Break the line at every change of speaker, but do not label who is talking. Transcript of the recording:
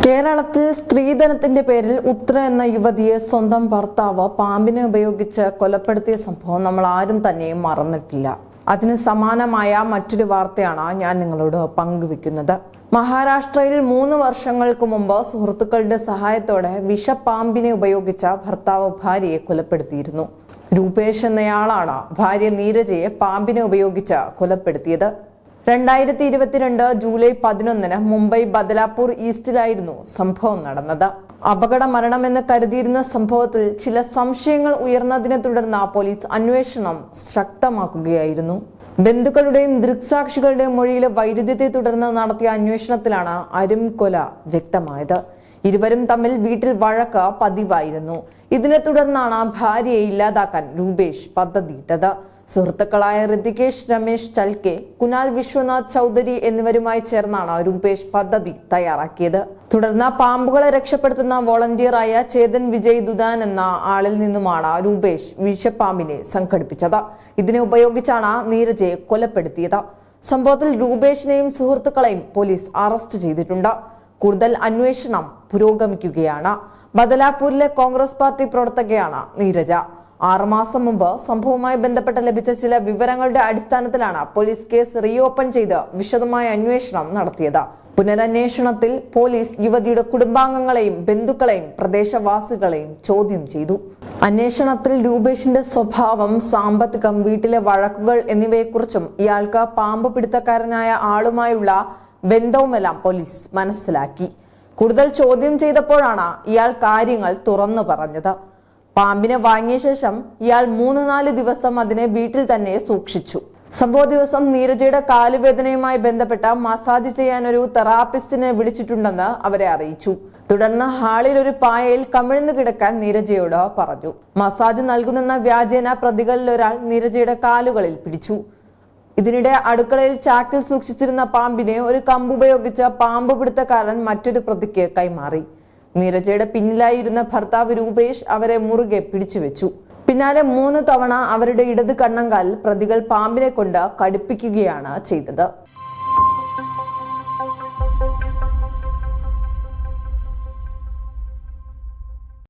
കേരളത്തിൽ സ്ത്രീധനത്തിന്റെ പേരിൽ ഉത്ര എന്ന യുവതിയെ സ്വന്തം ഭർത്താവ് പാമ്പിനെ ഉപയോഗിച്ച് കൊലപ്പെടുത്തിയ സംഭവം നമ്മൾ ആരും തന്നെ മറന്നിട്ടില്ല. അതിന് സമാനമായ മറ്റൊരു വാർത്തയാണ് ഞാൻ നിങ്ങളോട് പങ്കുവെക്കുന്നത്. മഹാരാഷ്ട്രയിൽ 3 വർഷങ്ങൾക്ക് മുമ്പ് സുഹൃത്തുക്കളുടെ സഹായത്തോടെ വിഷപ്പാമ്പിനെ ഉപയോഗിച്ച ഭർത്താവ് ഭാര്യയെ കൊലപ്പെടുത്തിയിരുന്നു. രൂപേഷ് എന്നയാളാണ് ഭാര്യ നീരജയെ പാമ്പിനെ ഉപയോഗിച്ച് കൊലപ്പെടുത്തിയത്. 2022 ജൂലൈ 11 മുംബൈ ബദലാപൂർ ഈസ്റ്റിലായിരുന്നു സംഭവം നടന്നത്. അപകട മരണമെന്ന് കരുതിയിരുന്ന സംഭവത്തിൽ ചില സംശയങ്ങൾ ഉയർന്നതിനെ തുടർന്ന് പോലീസ് അന്വേഷണം ശക്തമാക്കുകയായിരുന്നു. ബന്ധുക്കളുടെയും ദൃക്സാക്ഷികളുടെയും മൊഴിയിലെ വൈരുദ്ധ്യത്തെ തുടർന്ന് നടത്തിയ അന്വേഷണത്തിലാണ് അരുംകൊല വ്യക്തമായത്. ഇരുവരും തമ്മിൽ വീട്ടിൽ വഴക്ക് പതിവായിരുന്നു. ഇതിനെ തുടർന്നാണ് ഭാര്യയെ ഇല്ലാതാക്കാൻ രൂപേഷ് പദ്ധതിയിട്ടത്. സുഹൃത്തുക്കളായ ഋതികേഷ് രമേശ് ചൽക്കെ, കുനാൽ വിശ്വനാഥ് ചൗധരി എന്നിവരുമായി ചേർന്നാണ് രൂപേഷ് പദ്ധതി തയ്യാറാക്കിയത്. തുടർന്ന് പാമ്പുകളെ രക്ഷപ്പെടുത്തുന്ന വോളണ്ടിയറായ ചേതൻ വിജയ് ദുദാൻ എന്ന ആളിൽ നിന്നുമാണ് രൂപേഷ് വിഷപ്പാമ്പിനെ സംഘടിപ്പിച്ചത്. ഇതിനെ ഉപയോഗിച്ചാണ് നീരജയെ കൊലപ്പെടുത്തിയത്. സംഭവത്തിൽ രൂപേഷിനെയും സുഹൃത്തുക്കളെയും പോലീസ് അറസ്റ്റ് ചെയ്തിട്ടുണ്ട്. കൂടുതൽ അന്വേഷണം പുരോഗമിക്കുകയാണ്. ബദലാപൂരിലെ കോൺഗ്രസ് പാർട്ടി പ്രവർത്തകയാണ് നീരജ. 6 മാസം മുമ്പ് സംഭവവുമായി ബന്ധപ്പെട്ട് ലഭിച്ച ചില വിവരങ്ങളുടെ അടിസ്ഥാനത്തിലാണ് പോലീസ് കേസ് റീഓപ്പൺ ചെയ്ത് വിശദമായ അന്വേഷണം നടത്തിയത്. പുനരന്വേഷണത്തിൽ പോലീസ് യുവതിയുടെ കുടുംബാംഗങ്ങളെയും ബന്ധുക്കളെയും പ്രദേശവാസികളെയും ചോദ്യം ചെയ്തു. അന്വേഷണത്തിൽ രൂപേഷിന്റെ സ്വഭാവം, സാമ്പത്തികം, വീട്ടിലെ വഴക്കുകൾ എന്നിവയെക്കുറിച്ചും ഇയാൾക്ക് പാമ്പ് പിടുത്തക്കാരനായ ആളുമായുള്ള ബന്ധവുമെല്ലാം പോലീസ് മനസ്സിലാക്കി. കൂടുതൽ ചോദ്യം ചെയ്തപ്പോഴാണ് ഇയാൾ കാര്യങ്ങൾ തുറന്നു പറഞ്ഞത്. പാമ്പിനെ വാങ്ങിയ ശേഷം ഇയാൾ 3-4 ദിവസം അതിനെ വീട്ടിൽ തന്നെ സൂക്ഷിച്ചു. സംഭവ ദിവസം നീരജയുടെ കാലുവേദനയുമായി ബന്ധപ്പെട്ട മസാജ് ചെയ്യാൻ ഒരു തെറാപ്പിസ്റ്റിനെ വിളിച്ചിട്ടുണ്ടെന്ന് അവരെ അറിയിച്ചു. തുടർന്ന് ഹാളിൽ ഒരു പായയിൽ കമിഴ്ന്നു കിടക്കാൻ നീരജയോട് പറഞ്ഞു. മസാജ് നൽകുന്നെന്ന വ്യാജേന പ്രതികളിൽ ഒരാൾ നീരജയുടെ കാലുകളിൽ പിടിച്ചു. ഇതിനിടെ അടുക്കളയിൽ ചാക്കിൽ സൂക്ഷിച്ചിരുന്ന പാമ്പിനെ ഒരു കമ്പുപയോഗിച്ച് പാമ്പ് പിടുത്തക്കാരൻ മറ്റൊരു പ്രതിക്ക് കൈമാറി. നീരജയുടെ പിന്നിലായിരുന്ന ഭർത്താവ് രൂപേഷ് അവരെ മുറുകെ പിടിച്ചുവെച്ചു. പിന്നാലെ 3 തവണ അവരുടെ ഇടത് കണ്ണങ്കാൽ പ്രതികൾ പാമ്പിനെ കൊണ്ട് കടിപ്പിക്കുകയാണ് ചെയ്തത്.